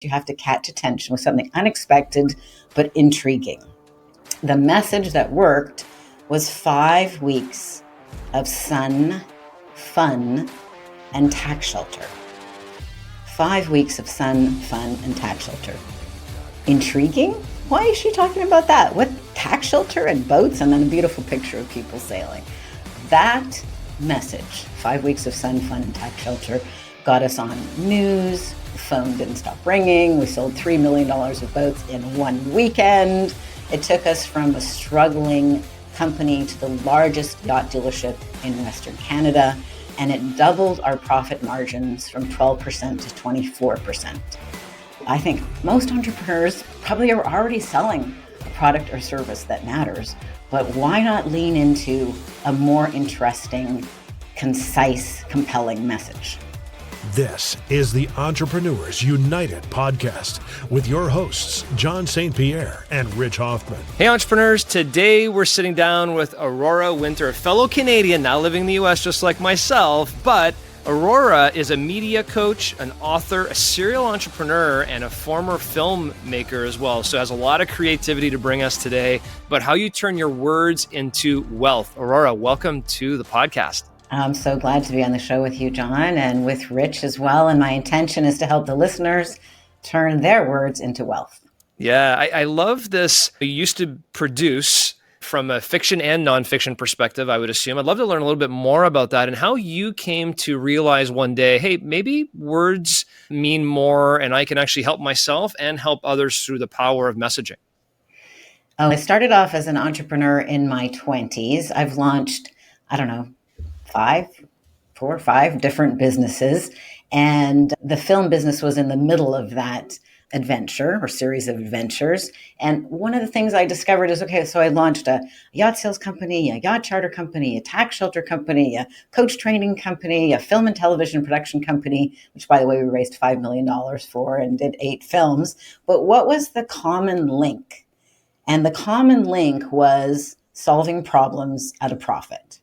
you have to catch attention with something unexpected but intriguing. The message that worked was 5 weeks of sun, fun, and tax shelter. 5 weeks of sun, fun, and tax shelter. Intriguing? Why is she talking about that? What, tax shelter and boats and then a beautiful picture of people sailing? That message, 5 weeks of sun, fun, and tax shelter, got us on news. The phone didn't stop ringing. We sold $3 million of boats in one weekend. It took us from a struggling company to the largest yacht dealership in Western Canada, and it doubled our profit margins from 12% to 24%. I think most entrepreneurs probably are already selling a product or service that matters, but why not lean into a more interesting, concise, compelling message? This is the Entrepreneurs United podcast with your hosts, John St. Pierre and Rich Hoffman. Hey, entrepreneurs. Today we're sitting down with Aurora Winter, a fellow Canadian now living in the U.S. just like myself, but Aurora is a media coach, an author, a serial entrepreneur, and a former filmmaker as well. So has a lot of creativity to bring us today, but how you turn your words into wealth. Aurora, welcome to the podcast. I'm so glad to be on the show with you, John, and with Rich as well. And my intention is to help the listeners turn their words into wealth. Yeah, I love this. You used to produce from a fiction and nonfiction perspective, I would assume. I'd love to learn a little bit more about that and how you came to realize one day, hey, maybe words mean more and I can actually help myself and help others through the power of messaging. I started off as an entrepreneur in my 20s. I've launched, 4 or 5 different businesses. And the film business was in the middle of that adventure or series of adventures. And one of the things I discovered is, so I launched a yacht sales company, a yacht charter company, a tax shelter company, a coach training company, a film and television production company, which, by the way, we raised $5 million for and did 8 films. But what was the common link? And the common link was solving problems at a profit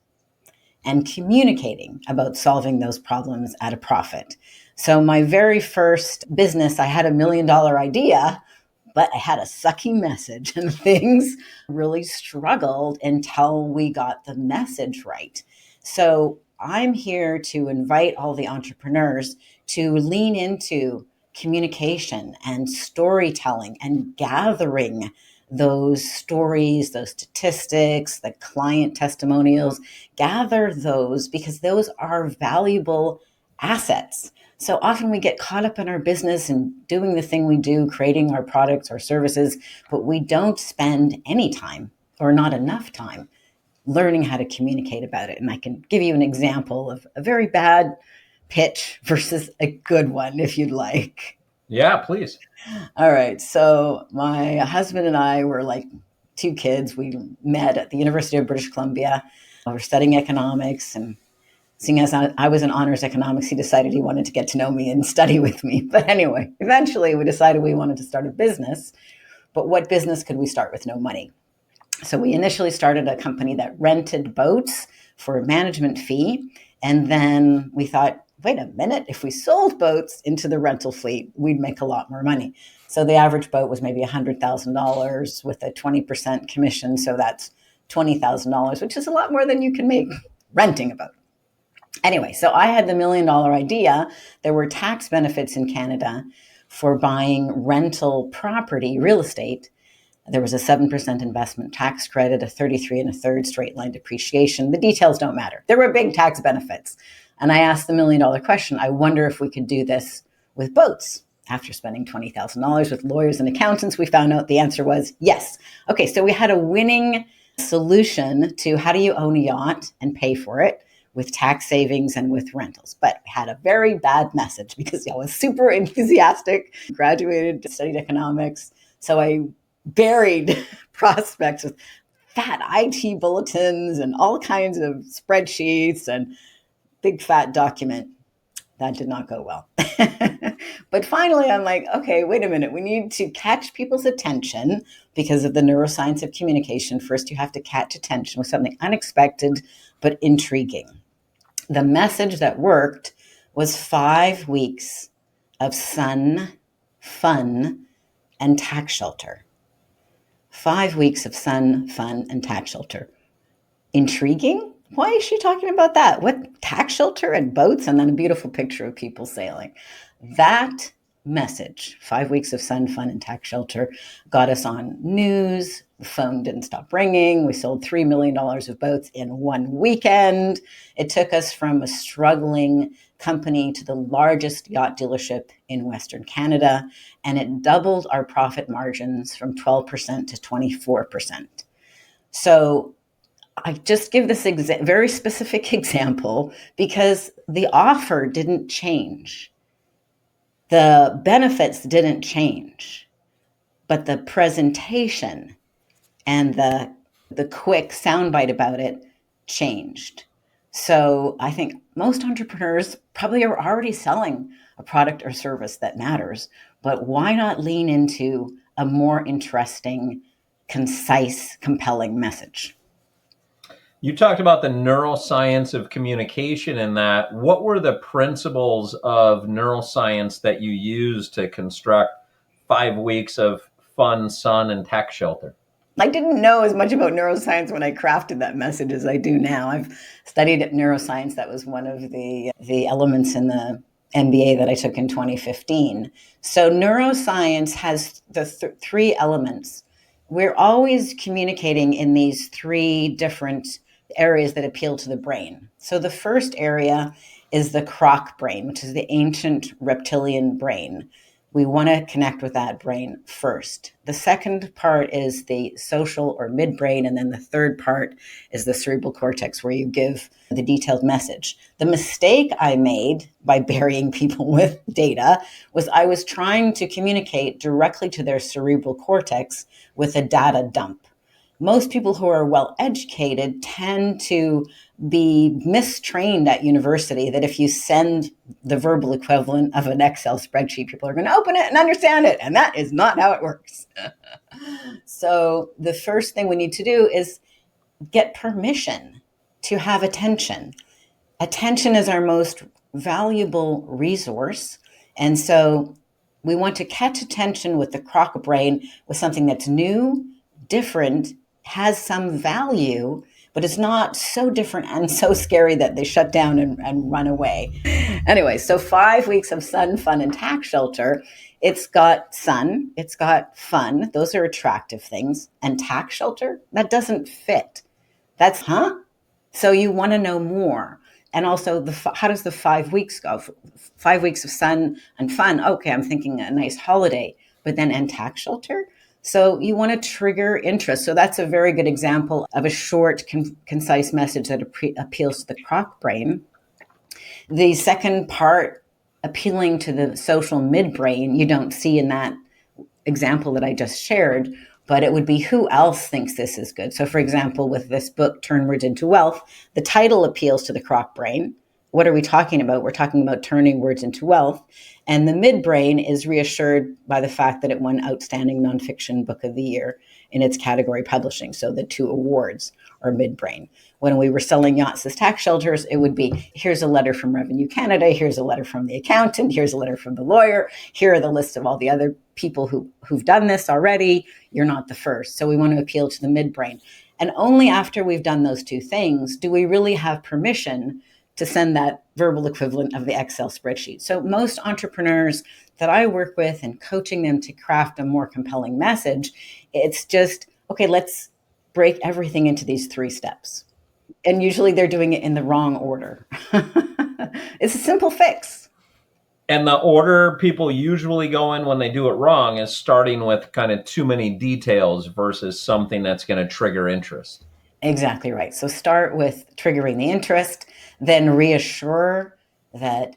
and communicating about solving those problems at a profit. So my very first business, I had $1 million idea, but I had a sucky message and things really struggled until we got the message right. So I'm here to invite all the entrepreneurs to lean into communication and storytelling and gathering those stories, those statistics, the client testimonials, gather those because those are valuable assets. So often we get caught up in our business and doing the thing we do, creating our products or services, but we don't spend any time or not enough time learning how to communicate about it. And I can give you an example of a very bad pitch versus a good one, if you'd like. Yeah, please. All right. So my husband and I were like 2 kids. We met at the University of British Columbia. We were studying economics, and seeing as I was in honors economics, he decided he wanted to get to know me and study with me. But anyway, eventually we decided we wanted to start a business. But what business could we start with no money? So we initially started a company that rented boats for a management fee. And then we thought, wait a minute, if we sold boats into the rental fleet, we'd make a lot more money. So the average boat was maybe $100,000 with a 20% commission. So that's $20,000, which is a lot more than you can make renting a boat. Anyway, so I had the $1 million idea. There were tax benefits in Canada for buying rental property, real estate. There was a 7% investment tax credit, a 33 1/3 straight line depreciation. The details don't matter. There were big tax benefits. And I asked the $1 million question, I wonder if we could do this with boats. After spending $20,000 with lawyers and accountants, we found out the answer was yes. Okay, so we had a winning solution to how do you own a yacht and pay for it with tax savings and with rentals. But we had a very bad message because I was super enthusiastic, graduated, studied economics. So I buried prospects with fat IT bulletins and all kinds of spreadsheets and big fat document. That did not go well. But finally, I'm like, okay, wait a minute. We need to catch people's attention because of the neuroscience of communication. First, you have to catch attention with something unexpected but intriguing. The message that worked was 5 weeks of sun, fun, and tax shelter. 5 weeks of sun, fun, and tax shelter. Intriguing? Why is she talking about that? What, tax shelter and boats and then a beautiful picture of people sailing? That message, 5 weeks of sun, fun, and tax shelter, got us on news. The phone didn't stop ringing. We sold $3 million of boats in one weekend. It took us from a struggling company to the largest yacht dealership in Western Canada, and it doubled our profit margins from 12% to 24%. So I just give this very specific example because the offer didn't change. The benefits didn't change, but the presentation and the quick soundbite about it changed. So I think most entrepreneurs probably are already selling a product or service that matters, but why not lean into a more interesting, concise, compelling message? You talked about the neuroscience of communication in that. What were the principles of neuroscience that you used to construct 5 weeks of fun, sun, and tax shelter? I didn't know as much about neuroscience when I crafted that message as I do now. I've studied neuroscience. That was one of the elements in the MBA that I took in 2015. So neuroscience has the three elements. We're always communicating in these three different areas that appeal to the brain. So the first area is the croc brain, which is the ancient reptilian brain. We want to connect with that brain first. The second part is the social or midbrain, and then the third part is the cerebral cortex, where you give the detailed message. The mistake I made by burying people with data was I was trying to communicate directly to their cerebral cortex with a data dump. Most people who are well educated tend to be mistrained at university that if you send the verbal equivalent of an Excel spreadsheet, people are going to open it and understand it. And that is not how it works. So the first thing we need to do is get permission to have attention. Attention is our most valuable resource. And so we want to catch attention with the croc brain with something that's new, different, has some value, but it's not so different and so scary that they shut down and run away. Anyway, so 5 weeks of sun, fun, and tax shelter. It's got sun, it's got fun. Those are attractive things. And tax shelter, that doesn't fit. That's, So you want to know more. And also, how does the 5 weeks go? 5 weeks of sun and fun. Okay, I'm thinking a nice holiday, but then and tax shelter? So you want to trigger interest. So that's a very good example of a short, concise message that appeals to the croc brain. The second part, appealing to the social midbrain, you don't see in that example that I just shared, but it would be who else thinks this is good. So for example, with this book, Turn Words into Wealth, the title appeals to the croc brain. What are we talking about? We're talking about turning words into wealth. And the midbrain is reassured by the fact that it won Outstanding Nonfiction Book of the Year in its category publishing. So the two awards are midbrain. When we were selling yachts as tax shelters, it would be, here's a letter from Revenue Canada, here's a letter from the accountant, here's a letter from the lawyer, here are the list of all the other people who've done this already. You're not the first. So we want to appeal to the midbrain. And only after we've done those two things do we really have permission to send that verbal equivalent of the Excel spreadsheet. So most entrepreneurs that I work with and coaching them to craft a more compelling message, it's just, okay, let's break everything into these three steps. And usually they're doing it in the wrong order. It's a simple fix. And the order people usually go in when they do it wrong is starting with kind of too many details versus something that's going to trigger interest. Exactly right. So start with triggering the interest, then reassure that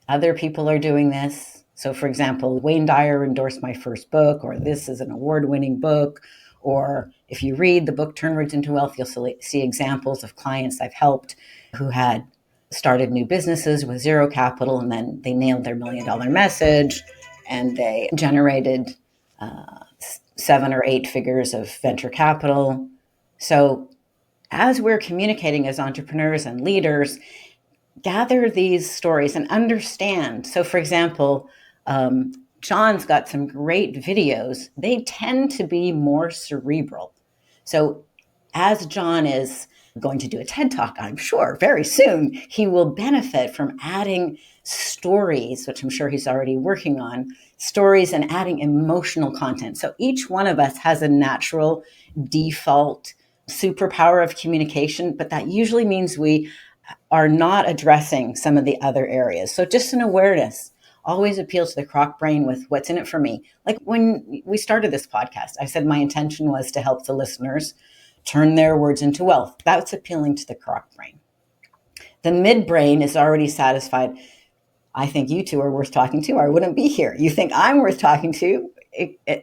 other people are doing this. So for example, Wayne Dyer endorsed my first book, or this is an award-winning book. Or if you read the book, Turn Words into Wealth, you'll see examples of clients I've helped who had started new businesses with zero capital, and then they nailed their $1 million message, and they generated 7 or 8 figures of venture capital. So as we're communicating as entrepreneurs and leaders, gather these stories and understand. So for example, John's got some great videos. They tend to be more cerebral. So as John is going to do a TED Talk, I'm sure, very soon, he will benefit from adding stories, which I'm sure he's already working on, stories and adding emotional content. So each one of us has a natural default superpower of communication, but that usually means we are not addressing some of the other areas. So just an awareness always appeals to the croc brain with what's in it for me. Like when we started this podcast, I said my intention was to help the listeners turn their words into wealth. That's appealing to the croc brain. The midbrain is already satisfied. I think you two are worth talking to, or I wouldn't be here. You think I'm worth talking to.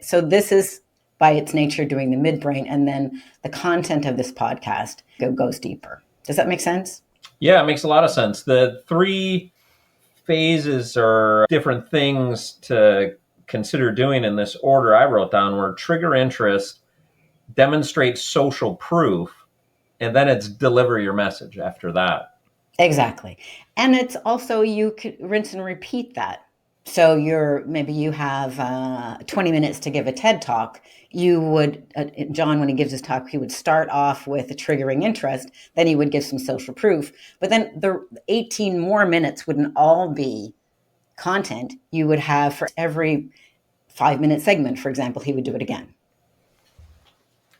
So this is by its nature doing the midbrain, and then the content of this podcast goes deeper. Does that make sense? Yeah, it makes a lot of sense. The three phases or different things to consider doing in this order I wrote down were trigger interest, demonstrate social proof, and then it's deliver your message after that. Exactly. And it's also, you could rinse and repeat that. So maybe you have 20 minutes to give a TED talk. You would, John, when he gives his talk, he would start off with a triggering interest, then he would give some social proof. But then the 18 more minutes wouldn't all be content. You would have for every 5-minute segment, for example, he would do it again.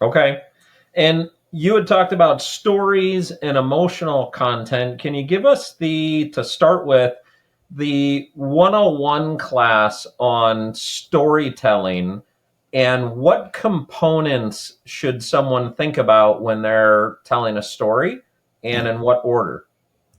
Okay. And you had talked about stories and emotional content. Can you give us to start with, the 101 class on storytelling, and what components should someone think about when they're telling a story, and in what order?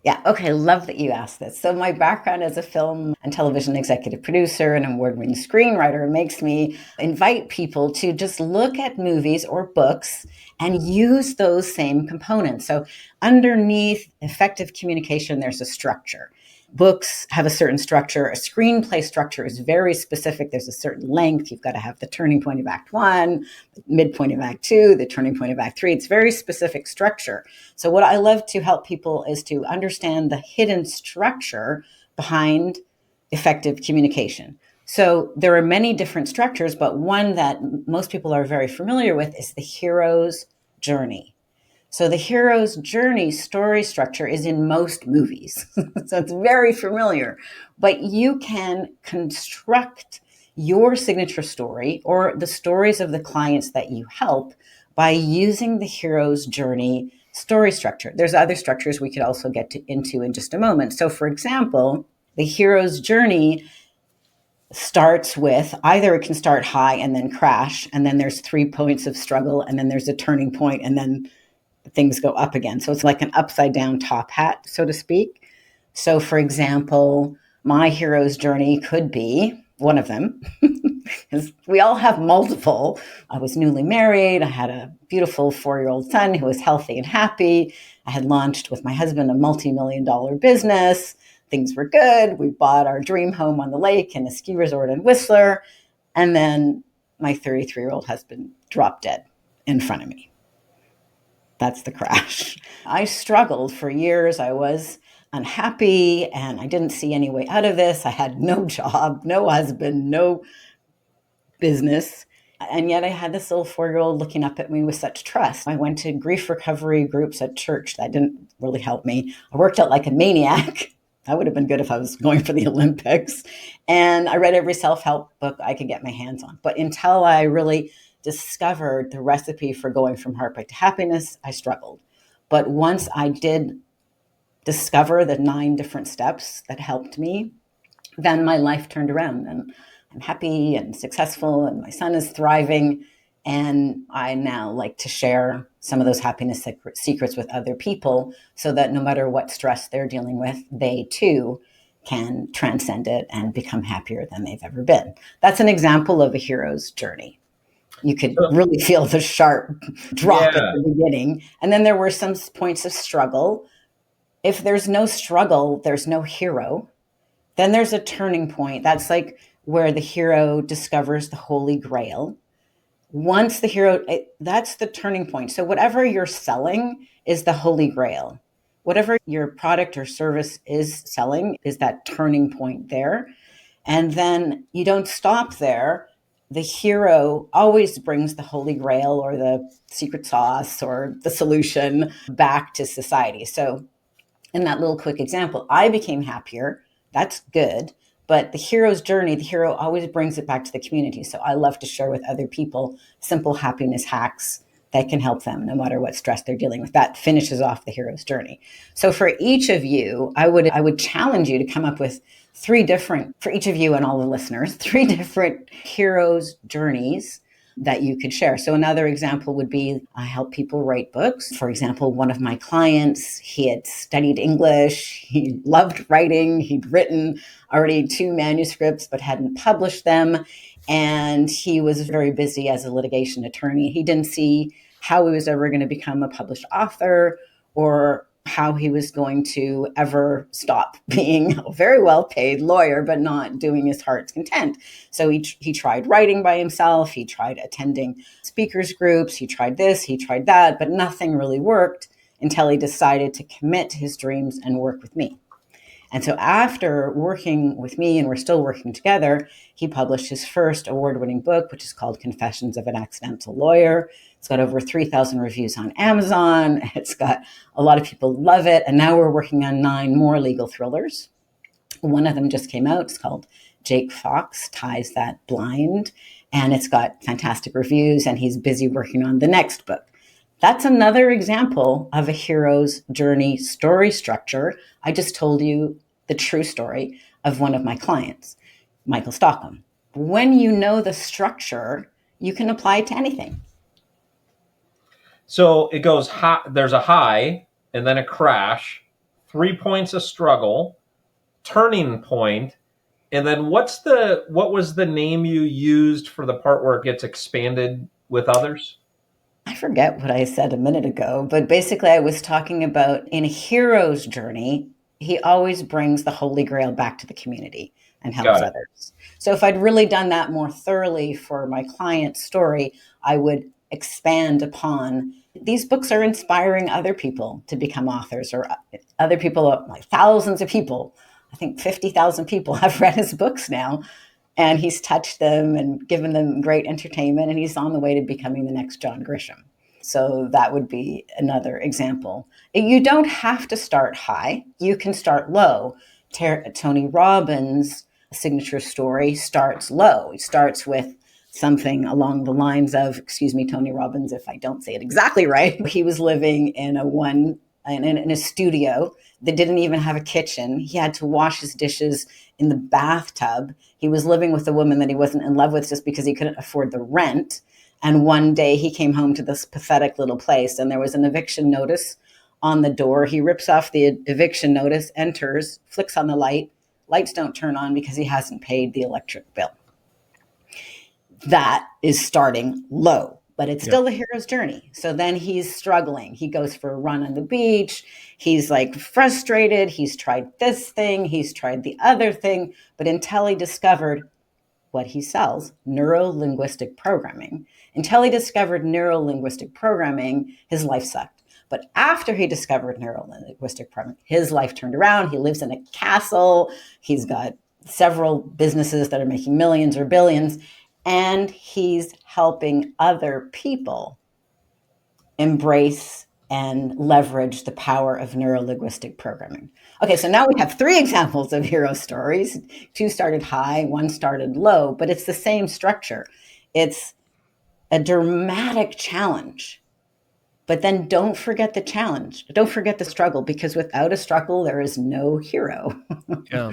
Yeah. Okay. Love that you asked this. So my background as a film and television executive producer and award-winning screenwriter makes me invite people to just look at movies or books and use those same components. So underneath effective communication, there's a structure. Books have a certain structure. A screenplay structure is very specific. There's a certain length. You've got to have the turning point of Act 1, the midpoint of Act 2, the turning point of Act 3. It's very specific structure. So what I love to help people is to understand the hidden structure behind effective communication. So there are many different structures, but one that most people are very familiar with is the hero's journey. So the hero's journey story structure is in most movies. So it's very familiar, but you can construct your signature story or the stories of the clients that you help by using the hero's journey story structure. There's other structures we could also get into in just a moment. So for example, the hero's journey starts with, either it can start high and then crash, and then there's 3 points of struggle, and then there's a turning point, and then things go up again. So it's like an upside down top hat, so to speak. So for example, my hero's journey could be one of them, because we all have multiple. I was newly married. I had a beautiful 4-year-old son who was healthy and happy. I had launched with my husband a multi-million-dollar business. Things were good. We bought our dream home on the lake and a ski resort in Whistler. And then my 33-year-old husband dropped dead in front of me. That's the crash. I struggled for years. I was unhappy and I didn't see any way out of this. I had no job, no husband, no business. And yet I had this little 4-year-old looking up at me with such trust. I went to grief recovery groups at church. That didn't really help me. I worked out like a maniac. That would have been good if I was going for the Olympics. And I read every self-help book I could get my hands on. But until I really discovered the recipe for going from heartbreak to happiness, I struggled. But once I did discover the 9 different steps that helped me, then my life turned around and I'm happy and successful and my son is thriving. And I now like to share some of those happiness secrets with other people so that no matter what stress they're dealing with, they too can transcend it and become happier than they've ever been. That's an example of a hero's journey. You could really feel the sharp drop at the beginning. And then there were some points of struggle. If there's no struggle, there's no hero. Then there's a turning point. That's like where the hero discovers the Holy Grail. Once the hero, that's the turning point. So whatever you're selling is the Holy Grail. Whatever your product or service is selling is that turning point there. And then you don't stop there. The hero always brings the holy grail or the secret sauce or the solution back to society. So in that little quick example, I became happier. That's good. But the hero's journey, the hero always brings it back to the community. So I love to share with other people simple happiness hacks that can help them no matter what stress they're dealing with. That finishes off the hero's journey. So for each of you, I would challenge you to come up with for each of you and all the listeners, 3 different heroes' journeys that you could share. So another example would be I help people write books. For example, one of my clients, he had studied English, he loved writing, he'd written already 2 manuscripts but hadn't published them, and he was very busy as a litigation attorney. He didn't see how he was ever going to become a published author or how he was going to ever stop being a very well paid lawyer, but not doing his heart's content. So he tried writing by himself. He tried attending speakers groups. He tried this, he tried that, but nothing really worked until he decided to commit to his dreams and work with me. And so after working with me, and we're still working together, he published his first award-winning book, which is called Confessions of an Accidental Lawyer. It's got over 3,000 reviews on Amazon. It's got a lot of people love it. And now we're working on 9 more legal thrillers. One of them just came out. It's called Jake Fox Ties That Blind. And it's got fantastic reviews, and he's busy working on the next book. That's another example of a hero's journey story structure. I just told you the true story of one of my clients, Michael Stockham. When you know the structure, you can apply it to anything. So it goes high, there's a high and then a crash, 3 points of struggle, turning point, and then what was the name you used for the part where it gets expanded with others? I forget what I said a minute ago, but basically I was talking about in a hero's journey, he always brings the Holy Grail back to the community and helps others. So if I'd really done that more thoroughly for my client's story, I would expand upon these books are inspiring other people to become authors, or other people, like thousands of people. I think 50,000 people have read his books now. And he's touched them and given them great entertainment, and he's on the way to becoming the next John Grisham. So that would be another example. You don't have to start high. You can start low. Tony Robbins' signature story starts low. He starts with something along the lines of, excuse me, Tony Robbins, if I don't say it exactly right. He was living in a studio that didn't even have a kitchen. He had to wash his dishes in the bathtub. He was living with a woman that he wasn't in love with just because he couldn't afford the rent. And one day he came home to this pathetic little place, and there was an eviction notice on the door. He rips off the eviction notice, enters, flicks on the light. Lights don't turn on because he hasn't paid the electric bill. That is starting low, but it's still the hero's journey. So then he's struggling. He goes for a run on the beach. He's like frustrated. He's tried this thing. He's tried the other thing. But until he discovered what he sells, neuro-linguistic programming, his life sucked. But after he discovered neuro-linguistic programming, his life turned around. He lives in a castle. He's got several businesses that are making millions or billions. And he's helping other people embrace and leverage the power of neuro-linguistic programming. Okay, so now we have 3 examples of hero stories. 2 started high, 1 started low, but it's the same structure. It's a dramatic challenge. But then don't forget the challenge. Don't forget the struggle, because without a struggle, there is no hero. Yeah.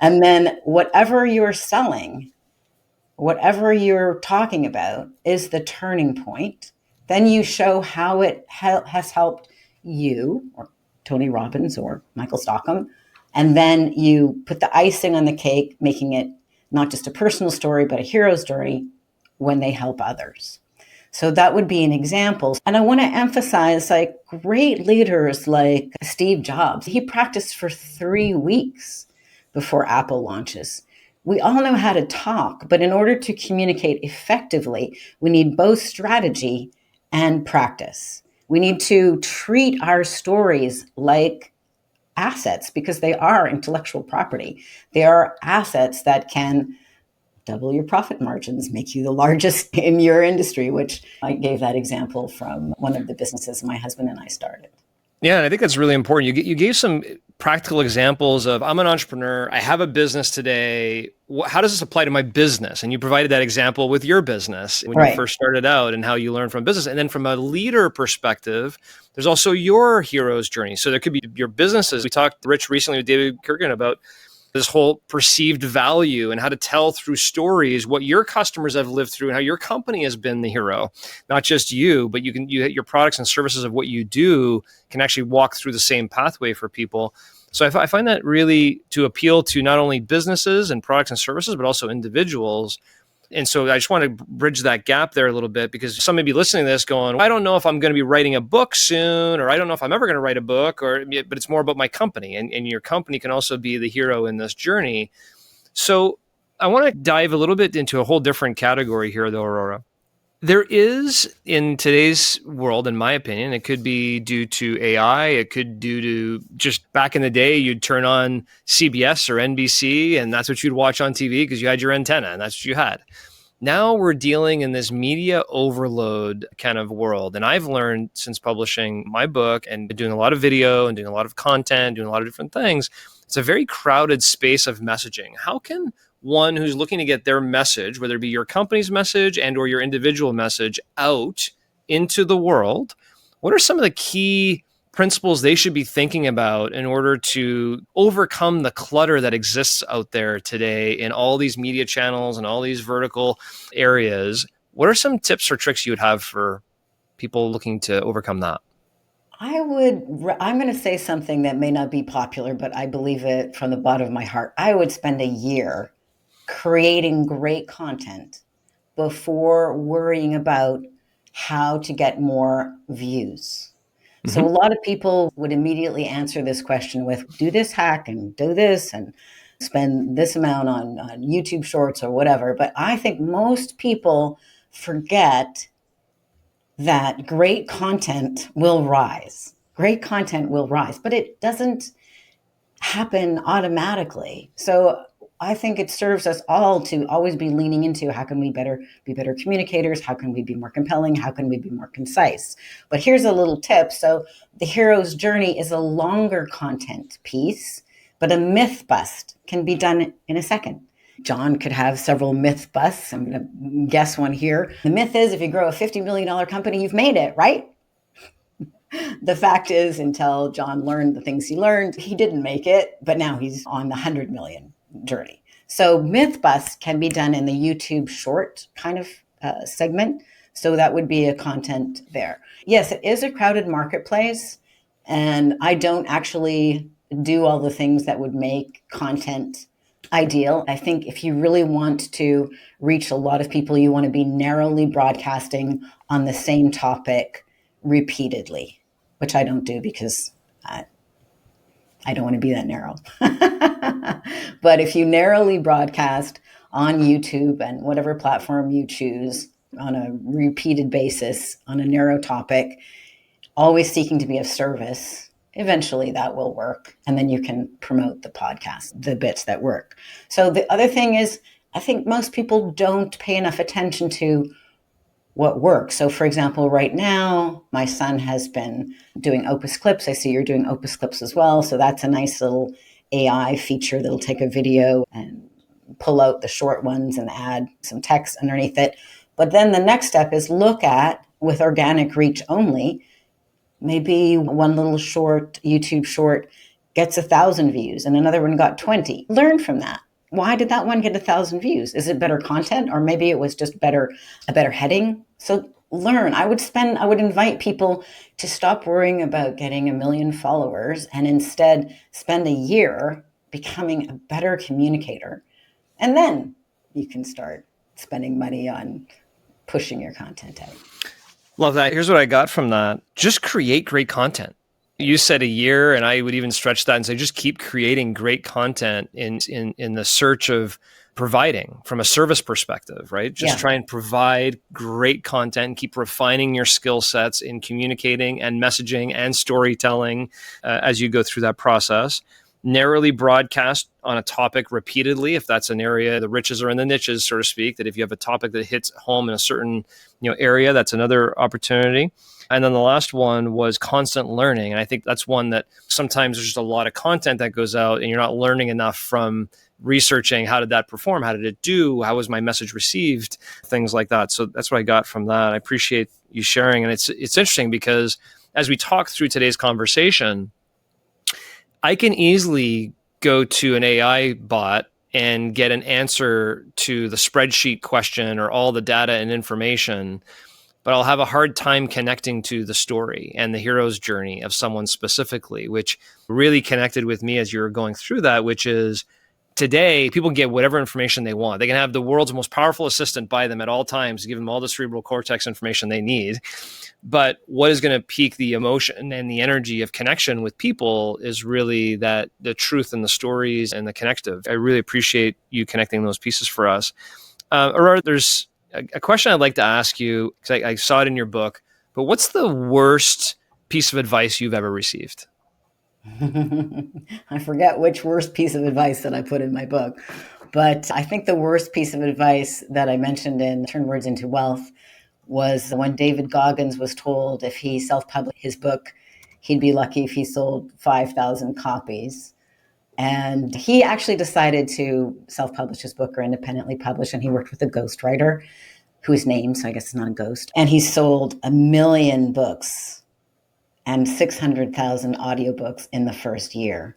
And then whatever you're selling, whatever you're talking about is the turning point. Then you show how it has helped you, or Tony Robbins, or Michael Stockham. And then you put the icing on the cake, making it not just a personal story, but a hero story when they help others. So that would be an example. And I want to emphasize, like, great leaders like Steve Jobs. He practiced for 3 weeks before Apple launches. We all know how to talk, but in order to communicate effectively, we need both strategy and practice. We need to treat our stories like assets because they are intellectual property. They are assets that can double your profit margins, make you the largest in your industry, which I gave that example from one of the businesses my husband and I started. Yeah, and I think that's really important. You gave some practical examples of, I'm an entrepreneur, I have a business today. How does this apply to my business? And you provided that example with your business when you first started out and how you learned from business. And then from a leader perspective, there's also your hero's journey. So there could be your businesses. We talked, Rich, recently with David Kirkin about this whole perceived value and how to tell through stories what your customers have lived through and how your company has been the hero, not just you, but your products and services of what you do can actually walk through the same pathway for people. So I find that really to appeal to not only businesses and products and services, but also individuals. And so I just want to bridge that gap there a little bit, because some may be listening to this going, I don't know if I'm going to be writing a book soon, or I don't know if I'm ever going to write a book, but it's more about my company. And your company can also be the hero in this journey. So I want to dive a little bit into a whole different category here, though, Aurora. There is, in today's world, in my opinion, it could be due to AI. It could due to just back in the day, you'd turn on CBS or NBC, and that's what you'd watch on TV because you had your antenna and that's what you had. Now we're dealing in this media overload kind of world. And I've learned since publishing my book and doing a lot of video and doing a lot of content, doing a lot of different things, it's a very crowded space of messaging. How can one who's looking to get their message, whether it be your company's message and or your individual message, out into the world, what are some of the key principles they should be thinking about in order to overcome the clutter that exists out there today in all these media channels and all these vertical areas? What are some tips or tricks you would have for people looking to overcome that? I'm going to say something that may not be popular, but I believe it from the bottom of my heart. I would spend a year creating great content before worrying about how to get more views. So a lot of people would immediately answer this question with, do this hack and do this and spend this amount on YouTube shorts or whatever. But I think most people forget that great content will rise. Great content will rise, but it doesn't happen automatically. So I think it serves us all to always be leaning into how can we be better communicators? How can we be more compelling? How can we be more concise? But here's a little tip. So the hero's journey is a longer content piece, but a myth bust can be done in a second. John could have several myth busts. I'm going to guess one here. The myth is if you grow a $50 million company, you've made it, right? The fact is, until John learned the things he learned, he didn't make it, but now he's on the 100 million journey. So myth bust can be done in the YouTube short kind of segment. So that would be a content there. Yes, it is a crowded marketplace, and I don't actually do all the things that would make content ideal. I think if you really want to reach a lot of people, you want to be narrowly broadcasting on the same topic repeatedly, which I don't do because I don't want to be that narrow. But if you narrowly broadcast on YouTube and whatever platform you choose on a repeated basis on a narrow topic, always seeking to be of service, eventually that will work. And then you can promote the podcast, the bits that work. So the other thing is, I think most people don't pay enough attention to what works. So for example, right now, my son has been doing Opus Clips. I see you're doing Opus Clips as well. So that's a nice little AI feature that'll take a video and pull out the short ones and add some text underneath it. But then the next step is look at, with organic reach only, maybe one little short, YouTube short gets 1,000 views and another one got 20. Learn from that. Why did that one get 1,000 views? Is it better content, or maybe it was just a better heading? So learn. I would invite people to stop worrying about getting 1 million followers and instead spend a year becoming a better communicator. And then you can start spending money on pushing your content out. Love that. Here's what I got from that. Just create great content. You said a year, and I would even stretch that and say, just keep creating great content in the search of providing from a service perspective, right? Just try and provide great content and keep refining your skill sets in communicating and messaging and storytelling as you go through that process. Narrowly broadcast on a topic repeatedly, if that's an area, the riches are in the niches, so to speak, that if you have a topic that hits home in a certain area, that's another opportunity. And then the last one was constant learning. And I think that's one that sometimes there's just a lot of content that goes out and you're not learning enough from researching how did that perform, how did it do, how was my message received, things like that. So that's what I got from that. I appreciate you sharing. And it's interesting because as we talk through today's conversation, I can easily go to an AI bot and get an answer to the spreadsheet question or all the data and information, but I'll have a hard time connecting to the story and the hero's journey of someone specifically, which really connected with me as you were going through that, which is today people can get whatever information they want. They can have the world's most powerful assistant by them at all times to give them all the cerebral cortex information they need. But what is going to pique the emotion and the energy of connection with people is really that the truth and the stories and the connective. I really appreciate you connecting those pieces for us. Aurora, there's a question I'd like to ask you, because I saw it in your book, but what's the worst piece of advice you've ever received? I forget which worst piece of advice that I put in my book, but I think the worst piece of advice that I mentioned in Turn Words into Wealth was when David Goggins was told if he self-published his book, he'd be lucky if he sold 5,000 copies. And he actually decided to self-publish his book or independently publish, and he worked with a ghostwriter whose name, so I guess it's not a ghost. And he sold 1 million books and 600,000 audiobooks in the first year.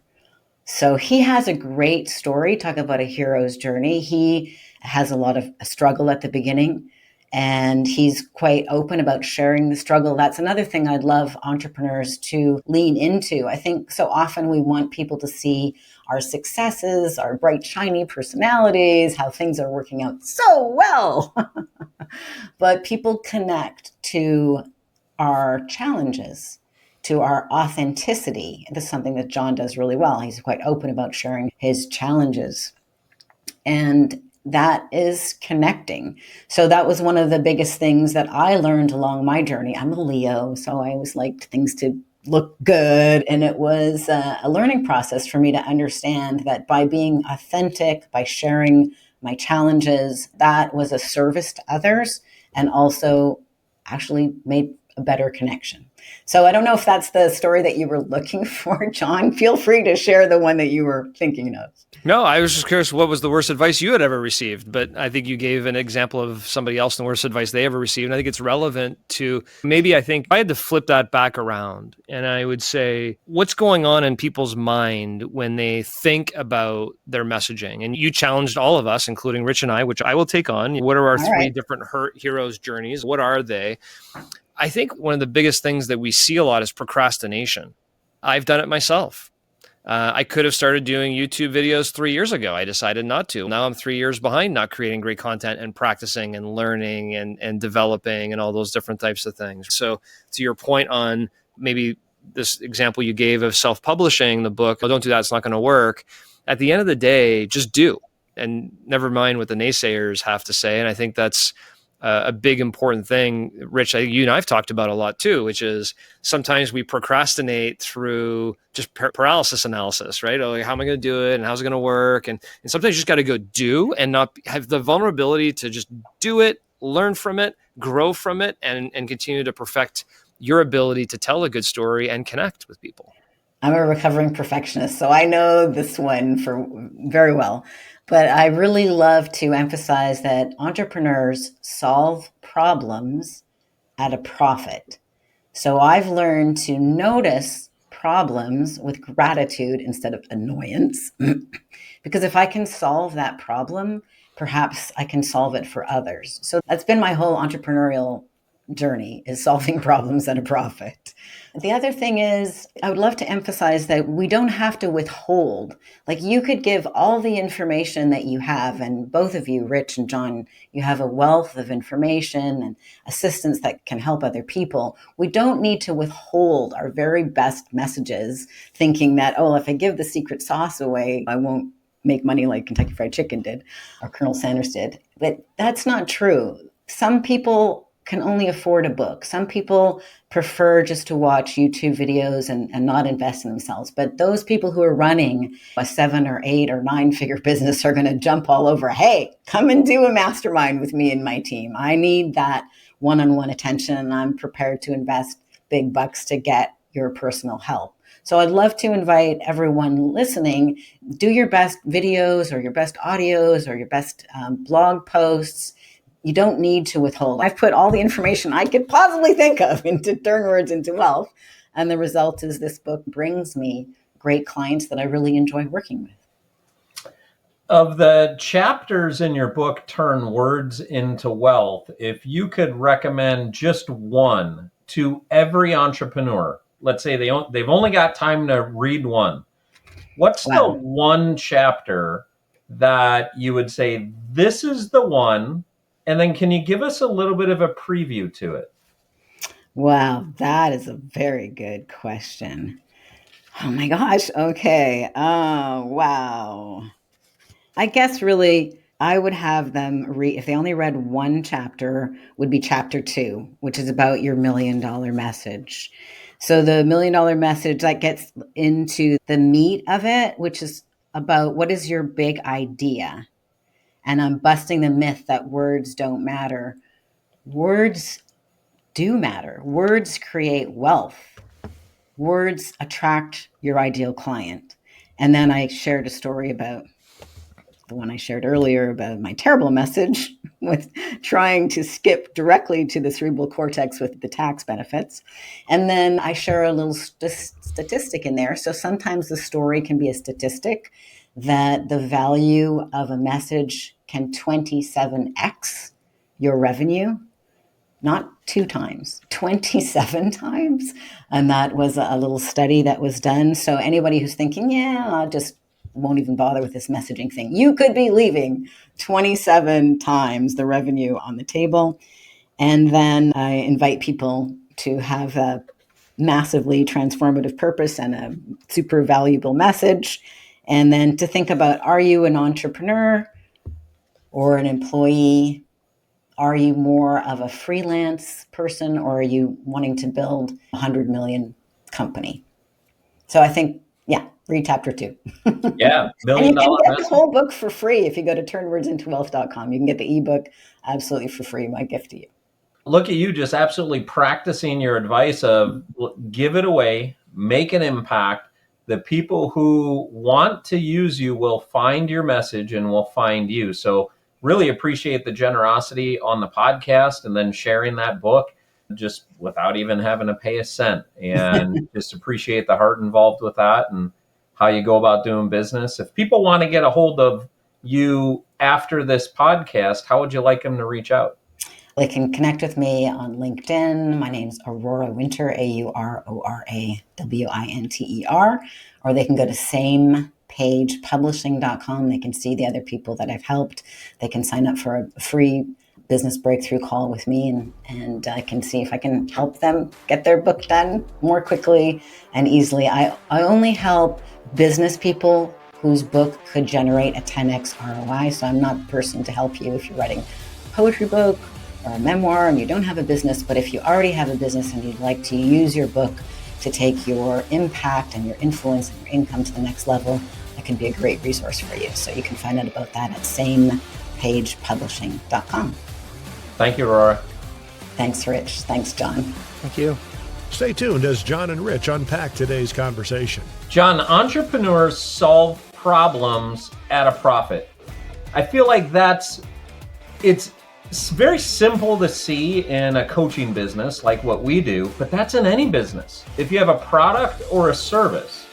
So he has a great story. Talk about a hero's journey. He has a lot of struggle at the beginning, and he's quite open about sharing the struggle. That's another thing I'd love entrepreneurs to lean into. I think so often we want people to see our successes, our bright, shiny personalities, how things are working out so well. But people connect to our challenges, to our authenticity. This is something that John does really well. He's quite open about sharing his challenges. And that is connecting. So that was one of the biggest things that I learned along my journey. I'm a Leo, so I always liked things to look good. And it was a learning process for me to understand that by being authentic, by sharing my challenges, that was a service to others and also actually made a better connection. So I don't know if that's the story that you were looking for, John. Feel free to share the one that you were thinking of. No, I was just curious what was the worst advice you had ever received, but I think you gave an example of somebody else and the worst advice they ever received. And I think it's relevant to maybe I think I had to flip that back around and I would say, what's going on in people's mind when they think about their messaging? And you challenged all of us, including Rich and I, which I will take on. What are our three different heroes' journeys? What are they? I think one of the biggest things that we see a lot is procrastination. I've done it myself. I could have started doing YouTube videos 3 years ago. I decided not to. Now I'm 3 years behind not creating great content and practicing and learning and developing and all those different types of things. So to your point on maybe this example you gave of self-publishing the book, oh, don't do that, it's not going to work. At the end of the day, just do. And never mind what the naysayers have to say. And I think that's a big important thing, Rich, I think you and I've talked about a lot too, which is sometimes we procrastinate through just paralysis analysis, right? Oh, how am I going to do it? And how's it going to work? And sometimes you just got to go do and not have the vulnerability to just do it, learn from it, grow from it, and continue to perfect your ability to tell a good story and connect with people. I'm a recovering perfectionist, so I know this one very well. But I really love to emphasize that entrepreneurs solve problems at a profit. So I've learned to notice problems with gratitude instead of annoyance. Because if I can solve that problem, perhaps I can solve it for others. So that's been my whole entrepreneurial journey, is solving problems at a profit. The other thing is, I would love to emphasize that we don't have to withhold. Like, you could give all the information that you have, and both of you, Rich and John, you have a wealth of information and assistance that can help other people. We don't need to withhold our very best messages, thinking that, oh, if I give the secret sauce away, I won't make money like Kentucky Fried Chicken did or Colonel Sanders did. But that's not true. Some people can only afford a book. Some people prefer just to watch YouTube videos and not invest in themselves. But those people who are running a 7 or 8 or 9-figure business are going to jump all over. Hey, come and do a mastermind with me and my team. I need that one-on-one attention, and I'm prepared to invest big bucks to get your personal help. So I'd love to invite everyone listening, do your best videos or your best audios or your best blog posts. You don't need to withhold. I've put all the information I could possibly think of into Turn Words into Wealth. And the result is this book brings me great clients that I really enjoy working with. Of the chapters in your book, Turn Words into Wealth, if you could recommend just one to every entrepreneur, let's say they've only got time to read one, what's the one chapter that you would say, this is the one? And then can you give us a little bit of a preview to it? Wow, that is a very good question. Oh my gosh. Okay. Oh, wow. I guess really I would have them read, if they only read one chapter, would be chapter 2, which is about your $1 million message. So the $1 million message, that gets into the meat of it, which is about what is your big idea? And I'm busting the myth that words don't matter. Words do matter. Words create wealth. Words attract your ideal client. And then I shared a story about the one I shared earlier about my terrible message with trying to skip directly to the cerebral cortex with the tax benefits. And then I share a little statistic in there. So sometimes the story can be a statistic that the value of a message can 27x your revenue, not 2 times, 27 times. And that was a little study that was done. So anybody who's thinking, yeah, I'll just won't even bother with this messaging thing, you could be leaving 27 times the revenue on the table. And then I invite people to have a massively transformative purpose and a super valuable message. And then to think about, are you an entrepreneur or an employee? Are you more of a freelance person, or are you wanting to build a 100 million company? So I think, read chapter 2. Yeah. And you can get message. the whole book for free if you go to turnwordsintowealth.com. You can get the ebook absolutely for free, my gift to you. Look at you just absolutely practicing your advice of give it away, make an impact. The people who want to use you will find your message and will find you. So really appreciate the generosity on the podcast and then sharing that book just without even having to pay a cent. And just appreciate the heart involved with that and how you go about doing business. If people want to get a hold of you after this podcast, how would you like them to reach out? They can connect with me on LinkedIn. My name's Aurora Winter, AuroraWinter, or they can go to samepagepublishing.com. They can see the other people that I've helped. They can sign up for a free business breakthrough call with me, and I can see if I can help them get their book done more quickly and easily. I only help business people whose book could generate a 10x ROI. So I'm not the person to help you if you're writing a poetry book or a memoir and you don't have a business. But if you already have a business and you'd like to use your book to take your impact and your influence and your income to the next level, that can be a great resource for you. So you can find out about that at samepagepublishing.com. Thank you, Aurora. Thanks, Rich. Thanks, John. Thank you. Stay tuned as John and Rich unpack today's conversation. John, entrepreneurs solve problems at a profit. I feel like it's very simple to see in a coaching business like what we do, but that's in any business. If you have a product or a service,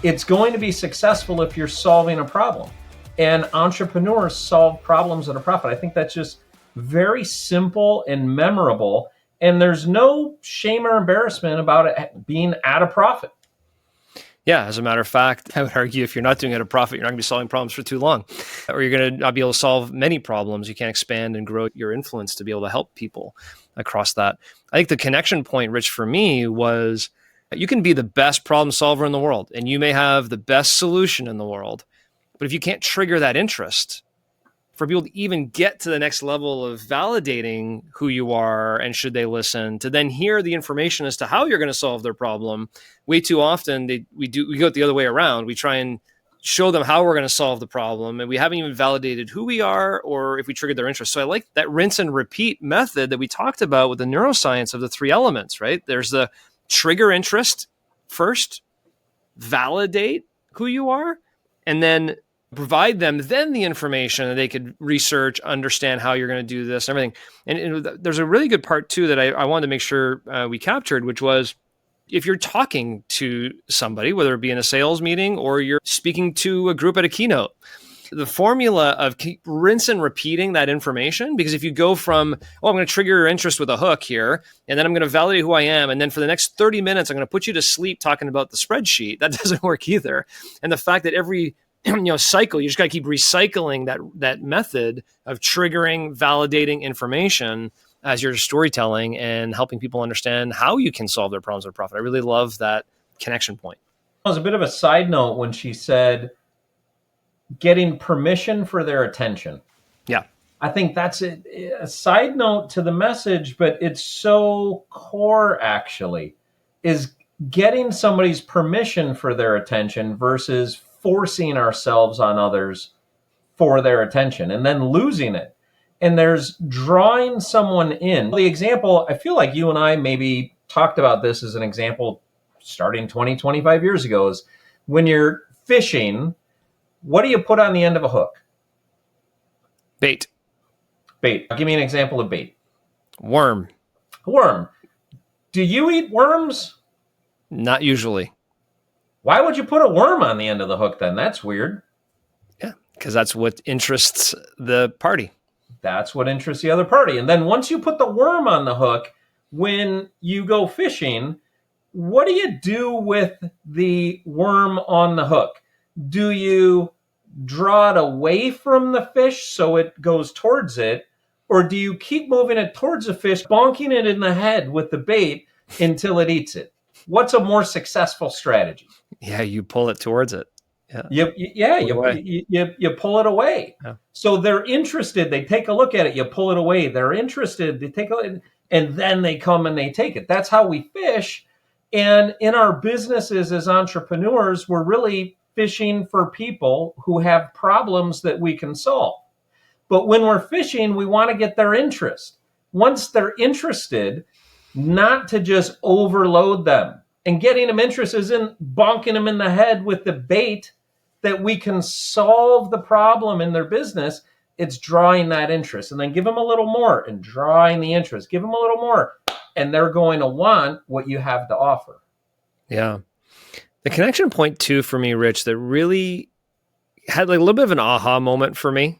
it's going to be successful if you're solving a problem. And entrepreneurs solve problems at a profit. I think that's just very simple and memorable. And there's no shame or embarrassment about it being at a profit. Yeah, as a matter of fact, I would argue if you're not doing it at a profit, you're not going to be solving problems for too long, or you're going to not be able to solve many problems. You can't expand and grow your influence to be able to help people across that. I think the connection point, Rich, for me was you can be the best problem solver in the world and you may have the best solution in the world. But if you can't trigger that interest for people to even get to the next level of validating who you are and should they listen, to then hear the information as to how you're going to solve their problem, way too often we go it the other way around. We try and show them how we're going to solve the problem, and we haven't even validated who we are or if we triggered their interest. So I like that rinse and repeat method that we talked about with the neuroscience of the 3 elements, right? There's the trigger interest first, validate who you are, and then provide them then the information that they could research, understand how you're going to do this and everything. And there's a really good part too that I wanted to make sure we captured, which was if you're talking to somebody, whether it be in a sales meeting or you're speaking to a group at a keynote, the formula of keep rinse and repeating that information, because if you go from, oh, I'm going to trigger your interest with a hook here, and then I'm going to validate who I am, and then for the next 30 minutes, I'm going to put you to sleep talking about the spreadsheet, that doesn't work either. And the fact that every cycle, you just got to keep recycling that method of triggering, validating information as you're storytelling and helping people understand how you can solve their problems or profit. I really love that connection point. It was a bit of a side note when she said getting permission for their attention. Yeah. I think that's a side note to the message, but it's so core actually, is getting somebody's permission for their attention versus forcing ourselves on others for their attention and then losing it. And there's drawing someone in. The example, I feel like you and I maybe talked about this as an example starting 20, 25 years ago, is when you're fishing, what do you put on the end of a hook? Bait. Bait. Give me an example of bait. Worm. Worm. Do you eat worms? Not usually. Why would you put a worm on the end of the hook then? That's weird. Yeah, because that's what interests the party. That's what interests the other party. And then once you put the worm on the hook, when you go fishing, what do you do with the worm on the hook? Do you draw it away from the fish so it goes towards it? Or do you keep moving it towards the fish, bonking it in the head with the bait until it eats it? What's a more successful strategy? Yeah, you pull it towards it. You pull it away. Yeah. So they're interested. They take a look at it. You pull it away. They're interested. They take a look, and then they come and they take it. That's how we fish. And in our businesses as entrepreneurs, we're really fishing for people who have problems that we can solve. But when we're fishing, we want to get their interest. Once they're interested, not to just overload them. And getting them interest isn't bonking them in the head with the bait that we can solve the problem in their business. It's drawing that interest and then give them a little more and drawing the interest. Give them a little more and they're going to want what you have to offer. Yeah. The connection point too for me, Rich, that really had like a little bit of an aha moment for me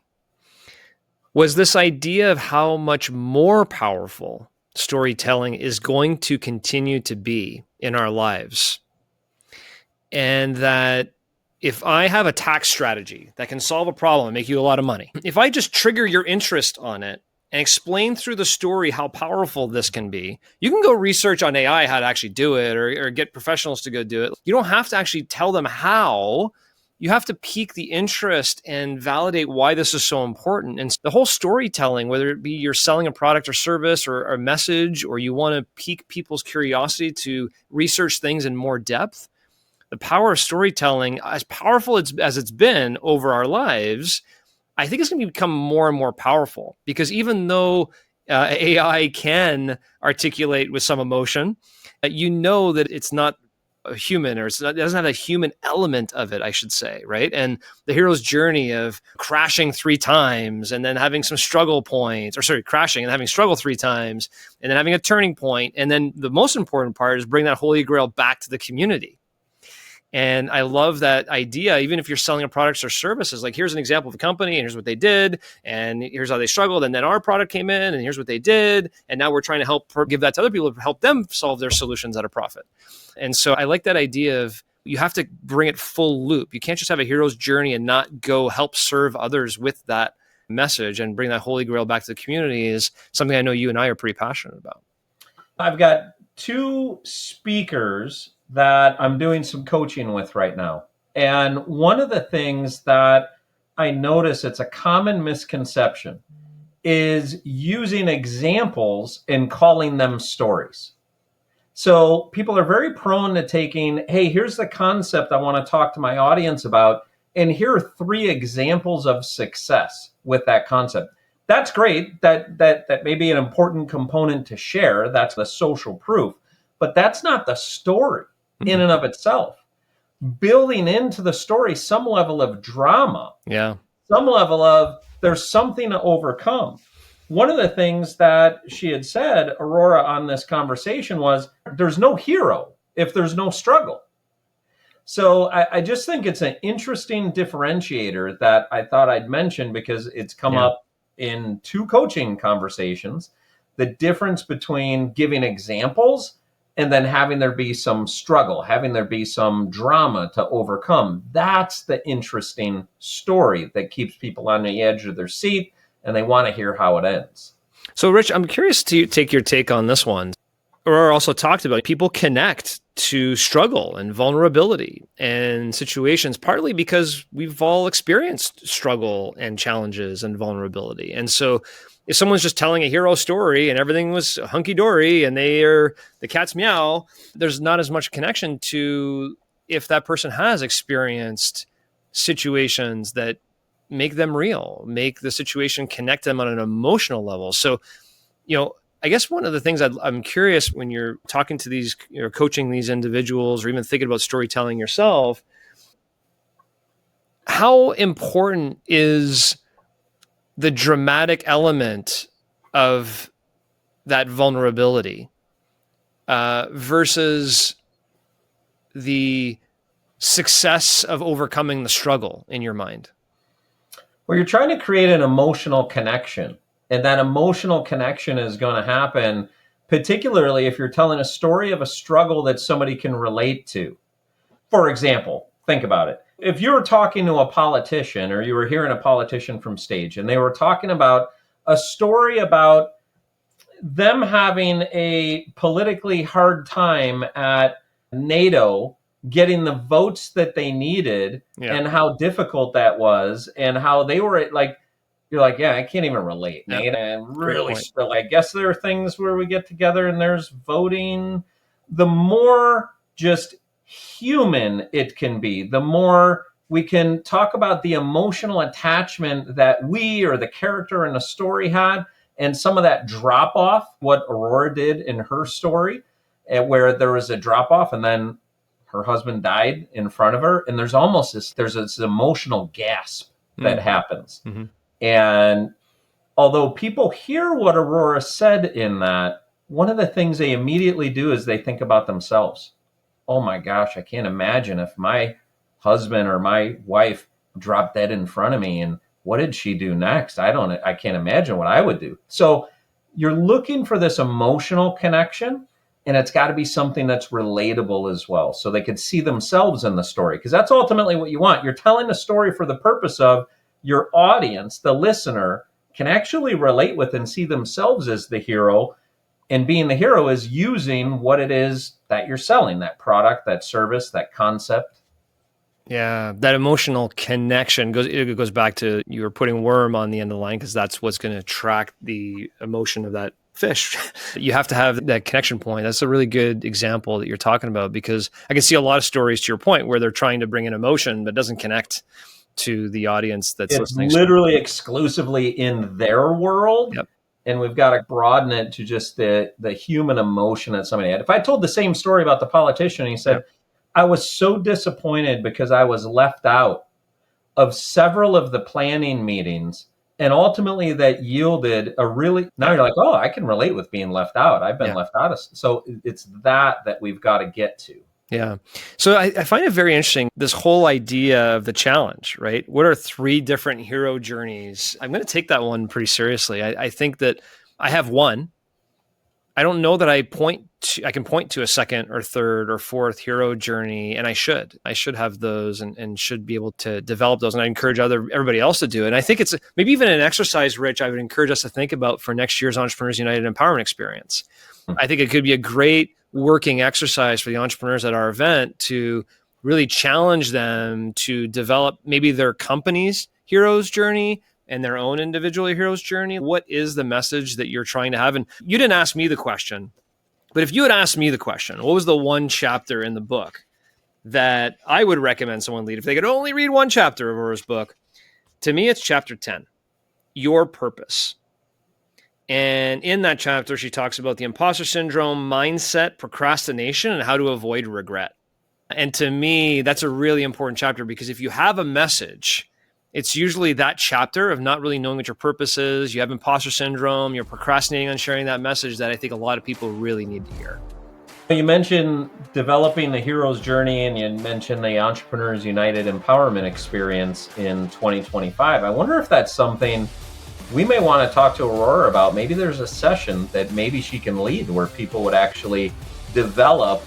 was this idea of how much more powerful storytelling is going to continue to be in our lives. And that if I have a tax strategy that can solve a problem and make you a lot of money, if I just trigger your interest on it and explain through the story how powerful this can be, you can go research on AI how to actually do it or get professionals to go do it. You don't have to actually tell them how. You have to pique the interest and validate why this is so important. And the whole storytelling, whether it be you're selling a product or service or a message, or you want to pique people's curiosity to research things in more depth, the power of storytelling, as powerful as it's been over our lives, I think it's going to become more and more powerful because even though AI can articulate with some emotion, you know that it's not a human, or it doesn't have a human element of it, I should say, right? And the hero's journey of crashing 3 times and then having some struggle points, crashing and having struggle 3 times and then having a turning point. And then the most important part is bring that holy grail back to the community. And I love that idea, even if you're selling a products or services, like here's an example of a company and here's what they did and here's how they struggled. And then our product came in and here's what they did. And now we're trying to help give that to other people to help them solve their solutions at a profit. And so I like that idea of you have to bring it full loop. You can't just have a hero's journey and not go help serve others with that message and bring that holy grail back to the community is something I know you and I are pretty passionate about. I've got 2 speakers that I'm doing some coaching with right now. And one of the things that I notice it's a common misconception is using examples and calling them stories. So people are very prone to taking, hey, here's the concept I want to talk to my audience about, and here are 3 examples of success with that concept. That's great. That may be an important component to share. That's the social proof, but that's not the story in and of itself. Building into the story some level of drama, Yeah. some level of there's something to overcome. One of the things that she had said, Aurora, on this conversation was there's no hero if there's no struggle. So I just think it's an interesting differentiator that I thought I'd mention because it's come up in 2 coaching conversations. The difference between giving examples and then having there be some struggle, having there be some drama to overcome. That's the interesting story that keeps people on the edge of their seat, and they want to hear how it ends. So, Rich, I'm curious to take your take on this one. Aurora also talked about people connect to struggle and vulnerability and situations, partly because we've all experienced struggle and challenges and vulnerability. And so if someone's just telling a hero story and everything was hunky-dory and they are the cat's meow, there's not as much connection to if that person has experienced situations that make them real, make the situation connect them on an emotional level. So, I guess one of the things I'm curious when you're talking to these, coaching these individuals or even thinking about storytelling yourself, how important is the dramatic element of that vulnerability versus the success of overcoming the struggle in your mind? Well, you're trying to create an emotional connection. And that emotional connection is going to happen, particularly if you're telling a story of a struggle that somebody can relate to. For example, think about it. If you were talking to a politician or you were hearing a politician from stage and they were talking about a story about them having a politically hard time at NATO getting the votes that they needed and how difficult that was and how they were you're like, yeah, I can't even relate, Nate. And really, I guess there are things where we get together and there's voting. The more just human it can be, the more we can talk about the emotional attachment that we or the character in the story had, and some of that drop off, what Aurora did in her story, where there was a drop off and then her husband died in front of her. And there's this emotional gasp that happens. Mm-hmm. And although people hear what Aurora said in that, one of the things they immediately do is they think about themselves. Oh my gosh, I can't imagine if my husband or my wife dropped dead in front of me and what did she do next? I can't imagine what I would do. So you're looking for this emotional connection, and it's got to be something that's relatable as well. So they could see themselves in the story, because that's ultimately what you want. You're telling a story for the purpose of your audience, the listener, can actually relate with and see themselves as the hero. And being the hero is using what it is that you're selling, that product, that service, that concept. Yeah, that emotional connection goes back to you were putting worm on the end of the line because that's what's going to attract the emotion of that fish. You have to have that connection point. That's a really good example that you're talking about, because I can see a lot of stories, to your point, where they're trying to bring in emotion but doesn't connect to the audience that's listening. It's literally exclusively in their world. Yep. And we've got to broaden it to just the human emotion that somebody had. If I told the same story about the politician, he said, I was so disappointed because I was left out of several of the planning meetings. And ultimately that yielded now you're like, oh, I can relate with being left out. I've been left out. So it's that we've got to get to. Yeah. So I find it very interesting, this whole idea of the challenge, right? What are 3 different hero journeys? I'm going to take that one pretty seriously. I think that I have one. I don't know that I can point to a second or third or fourth hero journey, and I should have those and should be able to develop those. And I encourage everybody else to do it. And I think it's maybe even an exercise, Rich, I would encourage us to think about for next year's Entrepreneurs United Empowerment Experience. I think it could be a great working exercise for the entrepreneurs at our event to really challenge them to develop maybe their companies hero's journey and their own individual hero's journey. What is the message that you're trying to have? And you didn't ask me the question, but if you had asked me the question, what was the one chapter in the book that I would recommend someone read if they could only read one chapter of Aurora's book? To me, it's chapter 10, Your Purpose. And in that chapter, she talks about the imposter syndrome, mindset, procrastination, and how to avoid regret. And to me, that's a really important chapter, because if you have a message, it's usually that chapter of not really knowing what your purpose is. You have imposter syndrome, you're procrastinating on sharing that message that I think a lot of people really need to hear. You mentioned developing the hero's journey, and you mentioned the Entrepreneurs United Empowerment Experience in 2025. I wonder if that's something we may want to talk to Aurora about. Maybe there's a session that maybe she can lead where people would actually develop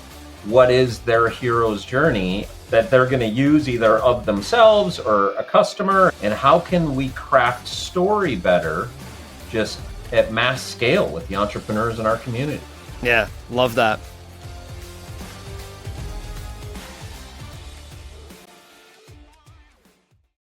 what is their hero's journey that they're going to use either of themselves or a customer, and how can we craft story better just at mass scale with the entrepreneurs in our community. Yeah, love that.